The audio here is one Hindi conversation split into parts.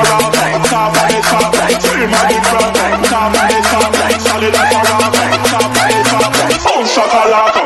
Rock like, top like, top like, scream at it, rock like, top like, solid like a rock like, top like, boom shakalaka.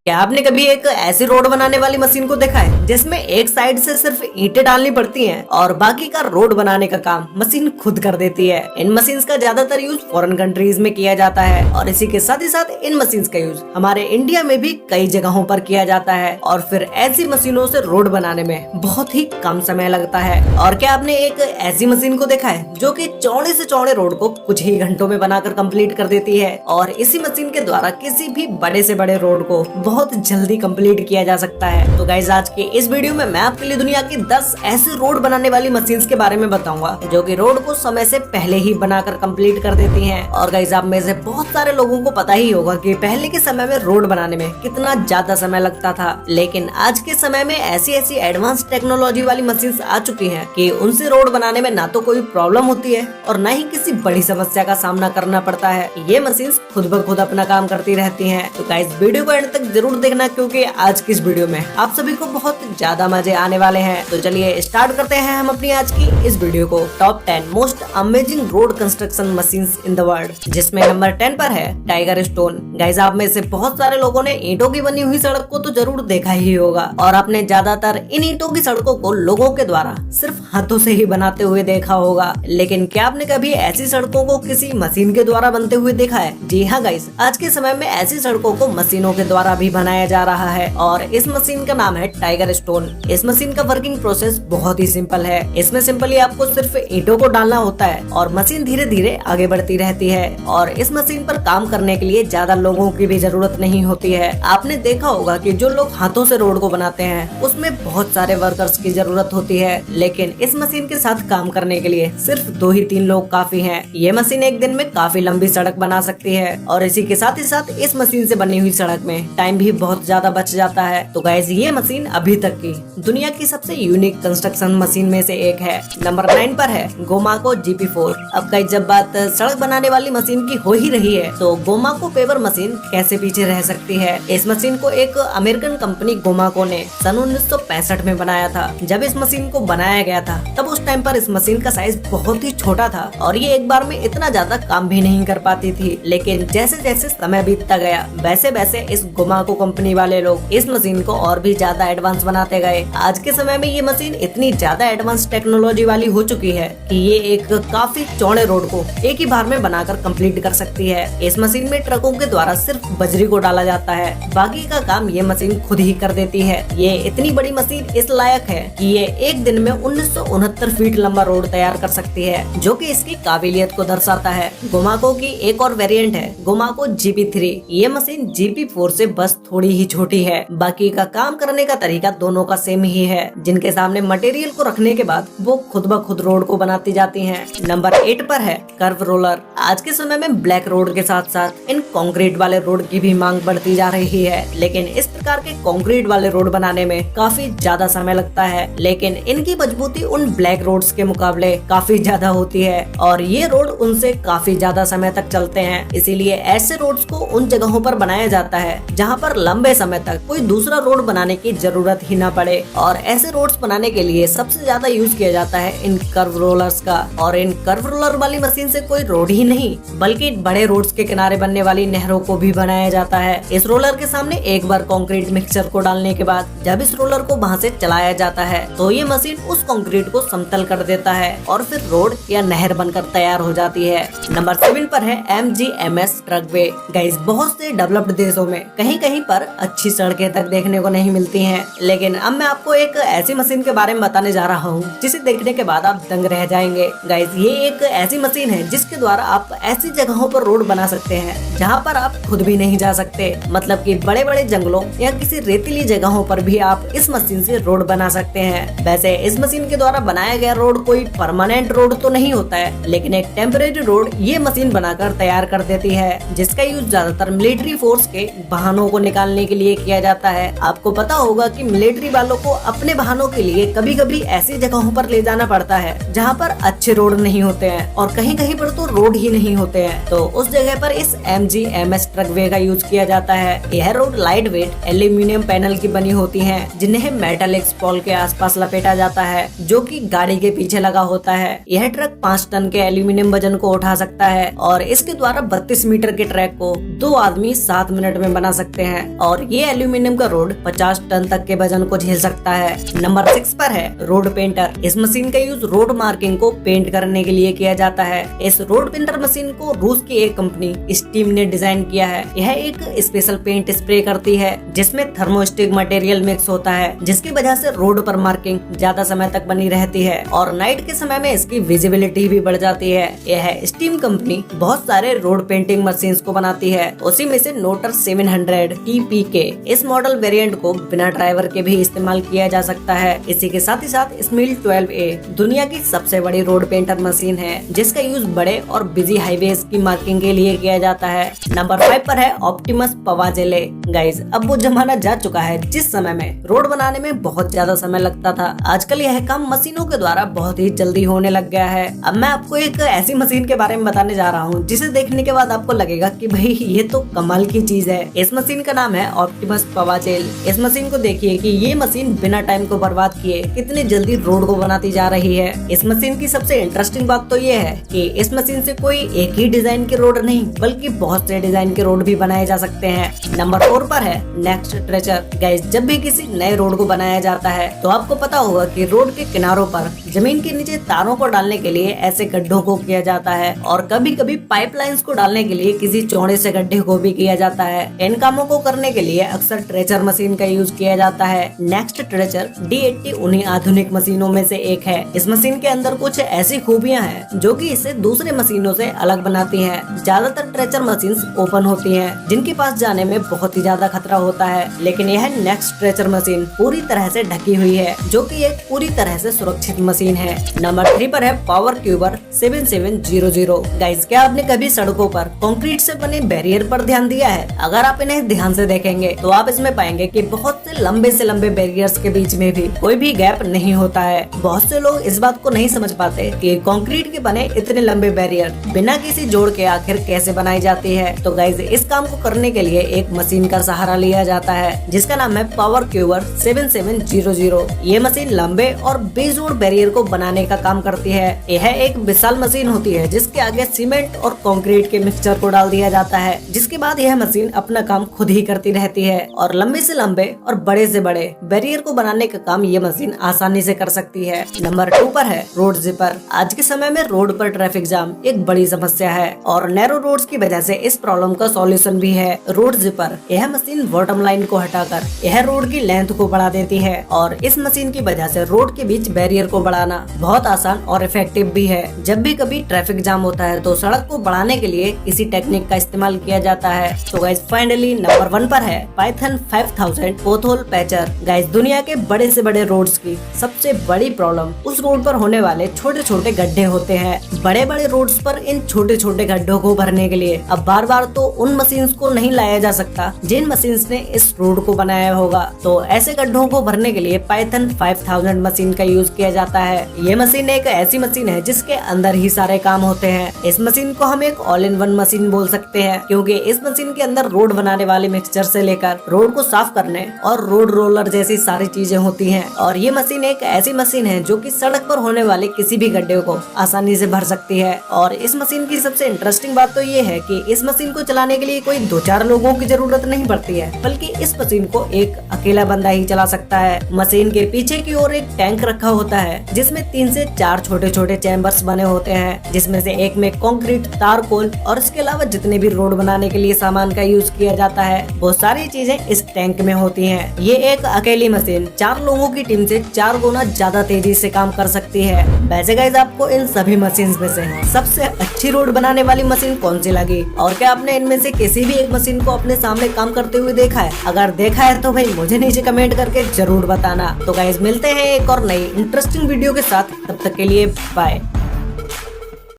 क्या आपने कभी एक ऐसी रोड बनाने वाली मशीन को देखा है जिसमें एक साइड से सिर्फ ईंटें डालनी पड़ती हैं और बाकी का रोड बनाने का काम मशीन खुद कर देती है। इन मशीन्स का ज्यादातर यूज फॉरेन कंट्रीज में किया जाता है और इसी के साथ ही साथ इन मशीन्स का यूज हमारे इंडिया में भी कई जगहों पर किया जाता है और फिर ऐसी मशीनों से रोड बनाने में बहुत ही कम समय लगता है। और क्या आपने एक ऐसी मशीन को देखा है जो कि चौड़े से चौड़े रोड को कुछ ही घंटों में बनाकर कंप्लीट कर देती है और इसी मशीन के द्वारा किसी भी बड़े से बड़े रोड को बहुत जल्दी कंप्लीट किया जा सकता है। तो गाइस आज के इस वीडियो में मैं आपके लिए दुनिया की 10 ऐसी रोड बनाने वाली मशीन्स के बारे में बताऊंगा जो कि रोड को समय से पहले ही बनाकर कंप्लीट कर देती हैं। और गाइस आप में से बहुत सारे लोगों को पता ही होगा कि पहले के समय में रोड बनाने में कितना ज्यादा समय लगता था, लेकिन आज के समय में ऐसी ऐसी एडवांस टेक्नोलॉजी वाली मशीन्स आ चुकी हैं कि उनसे रोड बनाने में ना तो कोई प्रॉब्लम होती है और न ही किसी बड़ी समस्या का सामना करना पड़ता है। ये मशीन्स खुद ब खुद अपना काम करती रहती हैं। तो गाइस वीडियो को एंड तक जरूर देखना क्योंकि आज की इस वीडियो में आप सभी को बहुत ज्यादा मजे आने वाले हैं। तो चलिए स्टार्ट करते हैं हम अपनी आज की इस वीडियो को। Top 10 most amazing road construction machines in the world, जिसमें नंबर 10 पर है टाइगर स्टोन। गाइस आप में से बहुत सारे लोगों ने ईंटों की बनी हुई सड़क को तो जरूर देखा ही होगा और आपने ज्यादातर इन ईंटों की सड़कों को लोगों के द्वारा सिर्फ हाथों से ही बनाते हुए देखा होगा, लेकिन क्या आपने कभी ऐसी सड़कों को किसी मशीन के द्वारा बनते हुए देखा है? जी हाँ गाइस, आज के समय में ऐसी सड़कों को मशीनों के द्वारा भी बनाया जा रहा है और इस मशीन का नाम है टाइगर स्टोन। इस मशीन का वर्किंग प्रोसेस बहुत ही सिंपल है। इसमें सिंपली आपको सिर्फ ईंटों को डालना होता है और मशीन धीरे धीरे आगे बढ़ती रहती है और इस मशीन पर काम करने के लिए ज्यादा लोगों की भी जरूरत नहीं होती है। आपने देखा होगा कि जो लोग हाथों से रोड को बनाते हैं उसमें बहुत सारे वर्कर्स की जरूरत होती है, लेकिन इस मशीन के साथ काम करने के लिए सिर्फ 2 ही 3 लोग काफी हैं। ये मशीन एक दिन में काफी लंबी सड़क बना सकती है और इसी के साथ ही साथ इस मशीन से बनी हुई सड़क में टाइम भी बहुत ज्यादा बच जाता है। तो गाइस ये मशीन अभी तक की दुनिया की सबसे यूनिक कंस्ट्रक्शन मशीन में से एक है। नंबर 9 पर है गोमाको GP4। अब गाइस जब बात सड़क बनाने वाली मशीन की हो ही रही है तो गोमाको पेवर मशीन कैसे पीछे रह सकती है। इस मशीन को एक अमेरिकन कंपनी गोमाको ने सन 1965 में बनाया था। जब इस मशीन को बनाया गया था तब उस टाइम पर इस मशीन का साइज बहुत ही छोटा था और ये एक बार में इतना ज्यादा काम भी नहीं कर पाती थी, लेकिन जैसे जैसे समय बीतता गया वैसे वैसे इस गोमाको कंपनी वाले लोग इस मशीन को और भी ज्यादा एडवांस बनाते गए। आज के समय में ये मशीन इतनी ज्यादा एडवांस टेक्नोलॉजी वाली हो चुकी है कि ये एक काफी चौड़े रोड को एक ही बार में बनाकर कंप्लीट कर सकती है। इस मशीन में ट्रकों के द्वारा सिर्फ बजरी को डाला जाता है, बाकी का काम ये मशीन खुद ही कर देती है। ये इतनी बड़ी मशीन इस लायक है कि ये एक दिन में 1969 फीट लंबा रोड तैयार कर सकती है, जो कि इसकी काबिलियत को दर्शाता है। गोमाको की एक और वेरिएंट है गोमाको GP3। ये मशीन GP4 से बस थोड़ी ही छोटी है, बाकी का काम करने का तरीका दोनों का सेम ही है। जिनके सामने मटेरियल को रखने के बाद वो खुद ब खुद रोड को बनाती जाती हैं। नंबर 8 पर है कर्व रोलर। आज के समय में ब्लैक रोड के साथ साथ इन कंक्रीट वाले रोड की भी मांग बढ़ती जा रही है, लेकिन इस प्रकार के कंक्रीट वाले रोड बनाने में काफी ज्यादा समय लगता है, लेकिन इनकी मजबूती उन ब्लैक रोड्स के मुकाबले काफी ज्यादा होती है और ये रोड उनसे काफी ज्यादा समय तक चलते हैं। इसीलिए ऐसे रोड्स को उन जगहों पर बनाया जाता है जहाँ पर लंबे समय तक कोई दूसरा रोड बनाने की जरूरत ही ना पड़े और ऐसे रोड्स बनाने के लिए सबसे ज्यादा यूज किया जाता है इन कर्व रोलर्स का। और इन कर्व रोलर वाली मशीन से कोई रोड ही नहीं बल्कि बड़े रोड्स के किनारे बनने वाली नहरों को भी बनाया जाता है। इस रोलर के सामने एक बार कंक्रीट मिक्सचर को डालने के बाद जब इस रोलर को वहां से चलाया जाता है तो ये मशीन उस कंक्रीट को समतल कर देता है और फिर रोड या नहर बनकर तैयार हो जाती है। नंबर 7 पर है MGMS ट्रकवे। गाइस बहुत से डेवलप्ड देशों में कहीं कहीं पर अच्छी सड़कें तक देखने को नहीं मिलती हैं, लेकिन अब मैं आपको एक ऐसी मशीन के बारे में बताने जा रहा हूँ जिसे देखने के बाद आप दंग रह जाएंगे। गाइस ये एक ऐसी मशीन है जिसके द्वारा आप ऐसी जगहों पर रोड बना सकते हैं जहाँ पर आप खुद भी नहीं जा सकते, मतलब कि बड़े बड़े जंगलों या किसी रेतीली जगहों पर भी आप इस मशीन से रोड बना सकते हैं। वैसे इस मशीन के द्वारा बनाया गया रोड कोई परमानेंट रोड तो नहीं होता है, लेकिन एक टेम्परेरी रोड ये मशीन बनाकर तैयार कर देती है, जिसका यूज ज्यादातर मिलिट्री फोर्स के वाहनों को निकालने के लिए किया जाता है। आपको पता होगा कि मिलिट्री वालों को अपने वाहनों के लिए कभी कभी ऐसी जगहों पर ले जाना पड़ता है जहाँ पर अच्छे रोड नहीं होते हैं और कहीं कहीं पर तो रोड ही नहीं होते हैं, तो उस जगह पर इस MGMS ट्रकवे का यूज किया जाता है। यह road light weight aluminium panel की बनी होती है, जिन्हें मेटल एक्सपॉल के आसपास लपेटा जाता है, जो कि गाड़ी के पीछे लगा होता है। यह ट्रक 5 टन के एल्यूमिनियम वजन को उठा सकता है और इसके द्वारा 32 मीटर के ट्रैक को 2 आदमी 7 मिनट में बना सकते हैं और ये एल्यूमिनियम का रोड 50 टन तक के वजन को झेल सकता है। नंबर 6 पर है रोड पेंटर। इस मशीन का यूज रोड मार्किंग को पेंट करने के लिए किया जाता है। इस रोड पेंटर मशीन को रूस की एक कंपनी स्टीम ने डिजाइन किया है। यह एक स्पेशल पेंट स्प्रे करती है जिसमें थर्मोस्टिक मटेरियल मिक्स होता है, जिसकी वजह से रोड पर मार्किंग ज्यादा समय तक बनी रहती है और नाइट के समय में इसकी विजिबिलिटी भी बढ़ जाती है। यह स्टीम कंपनी बहुत सारे रोड पेंटिंग मशीन को बनाती है, उसी में से नोटर 700 TPK इस मॉडल वेरिएंट को बिना ड्राइवर के भी इस्तेमाल किया जा सकता है। इसी के साथ ही साथ स्मिल 12A दुनिया की सबसे बड़ी रोड पेंटर मशीन है, जिसका यूज बड़े और बिजी हाईवेज की मार्किंग के लिए किया जाता है। नंबर 5 पर है ऑप्टिमस पवाजेले। गाइज, अब वो जमाना जा चुका है जिस समय में रोड बनाने में बहुत ज्यादा समय लगता था। आजकल यह काम मशीनों के द्वारा बहुत ही जल्दी होने लग गया है। अब मैं आपको एक ऐसी मशीन के बारे में बताने जा रहा हूँ जिसे देखने के बाद आपको लगेगा कि भाई ये तो कमाल की चीज है। इस मशीन का नाम है ऑप्टिमस पवाजेल। इस मशीन को देखिए कि ये मशीन बिना टाइम को बर्बाद किए कितनी जल्दी रोड को बनाती जा रही है। इस मशीन की सबसे इंटरेस्टिंग बात तो ये है कि इस मशीन से कोई एक ही डिजाइन के रोड नहीं बल्कि बहुत से डिजाइन के रोड भी बनाए जा सकते हैं। नंबर 4 पर है नेक्स्ट ट्रेचर। गाइस, जब भी किसी नए रोड को बनाया जाता है तो आपको पता होगा कि रोड के किनारों पर जमीन के नीचे तारों को डालने के लिए ऐसे गड्ढों को किया जाता है और कभी कभी पाइपलाइंस को डालने के लिए किसी चौड़े से गड्ढे को भी किया जाता है। इन कामों को करने के लिए अक्सर ट्रेचर मशीन का यूज किया जाता है। नेक्स्ट ट्रेचर D80 उन्हीं आधुनिक मशीनों में से एक है। इस मशीन के अंदर कुछ ऐसी खूबियां हैं जो कि इसे दूसरे मशीनों से अलग बनाती हैं। ज्यादातर ट्रेचर मशीन ओपन होती हैं, जिनके पास जाने में बहुत ही ज्यादा खतरा होता है, लेकिन यह नेक्स्ट ट्रेचर मशीन पूरी तरह से ढकी हुई है, जो कि एक पूरी तरह से सुरक्षित मशीन है। नंबर 3 पर है पावर क्यूबर 7700। गाइस, क्या आपने कभी सड़कों पर कंक्रीट से बने बैरियर पर ध्यान दिया है? अगर आप इन्हें ध्यान से देखेंगे तो आप इसमें पाएंगे कि बहुत से लंबे बैरियर्स के बीच में भी कोई भी गैप नहीं होता है। बहुत से लोग इस बात को नहीं समझ पाते कि कंक्रीट के बने इतने लंबे बैरियर बिना किसी जोड़ के आखिर कैसे बनाई जाती है। तो गाइस, इस काम को करने के लिए एक मशीन का सहारा लिया जाता है जिसका नाम है पावर क्यूबर 7700। ये मशीन लंबे और बेजोड़ बैरियर को बनाने का काम करती है। यह एक विशाल मशीन होती है जिसके आगे सीमेंट और कंक्रीट के मिक्सचर को डाल दिया जाता है, जिसके बाद यह मशीन अपना काम खुद ही करती रहती है और लंबे से लंबे और बड़े से बड़े बैरियर को बनाने का काम ये मशीन आसानी से कर सकती है। नंबर 2 पर है रोड जिपर। आज के समय में रोड पर ट्रैफिक जाम एक बड़ी समस्या है और नैरो रोड्स की वजह से इस प्रॉब्लम का सॉल्यूशन भी है रोड जिपर। यह मशीन बॉटम लाइन को हटाकर यह रोड की लेंथ को बढ़ा देती है और इस मशीन की वजह से रोड के बीच बैरियर को बढ़ाना बहुत आसान और इफेक्टिव भी है। जब भी कभी ट्रैफिक जाम होता है तो सड़क को बढ़ाने के लिए इसी टेक्निक का इस्तेमाल किया जाता है। तो गाइस, फाइनली नंबर 1 पर है पाइथन 5000 पोथोल पैचर। गाइस, दुनिया के बड़े से बड़े रोड्स की सबसे बड़ी प्रॉब्लम उस रोड पर होने वाले छोटे छोटे गड्ढे होते हैं। बड़े बड़े रोड्स पर इन छोटे छोटे गड्ढों को भरने के लिए अब बार बार तो उन मशीन्स को नहीं लाया जा सकता जिन मशीन्स ने इस रोड को बनाया होगा। तो ऐसे गड्ढों को भरने के लिए पाइथन 5000 मशीन का यूज किया जाता है। ये मशीन एक ऐसी मशीन है जिसके अंदर ही सारे काम होते हैं। इस मशीन को हम एक ऑल इन वन मशीन बोल सकते हैं, क्योंकि इस मशीन के अंदर रोड बनाने वाले मिक्सचर से लेकर रोड को साफ करने और रोड रोलर जैसी सारी चीजें होती हैं। और ये मशीन एक ऐसी मशीन है जो कि सड़क पर होने वाले किसी भी गड्ढे को आसानी से भर सकती है। और इस मशीन की सबसे इंटरेस्टिंग बात तो ये है कि इस मशीन को चलाने के लिए कोई 2-4 लोगों की जरूरत नहीं पड़ती है, बल्कि इस मशीन को एक अकेला बंदा ही चला सकता है। मशीन के पीछे की ओर एक टैंक रखा होता है जिसमें 3 से 4 छोटे छोटे चैम्बर्स बने होते हैं, जिसमें से एक में कंक्रीट, तारकोल और इसके अलावा जितने भी रोड बनाने के लिए सामान का यूज किया जाता है वो सारी चीजें इस टैंक में होती हैं। ये एक अकेली मशीन 4 लोगों की टीम से 4 गुना ज्यादा तेजी से काम कर सकती है। वैसे गाइस, आपको इन सभी मशीन में से सबसे अच्छी रोड बनाने वाली मशीन कौन सी लगी और क्या आपने इनमें से किसी भी एक मशीन को अपने सामने काम करते हुए देखा है? अगर देखा है तो भाई मुझे नीचे कमेंट करके जरूर बताना। तो गाइस, मिलते हैं एक और नई इंटरेस्टिंग वीडियो के साथ, तब तक के लिए बाय।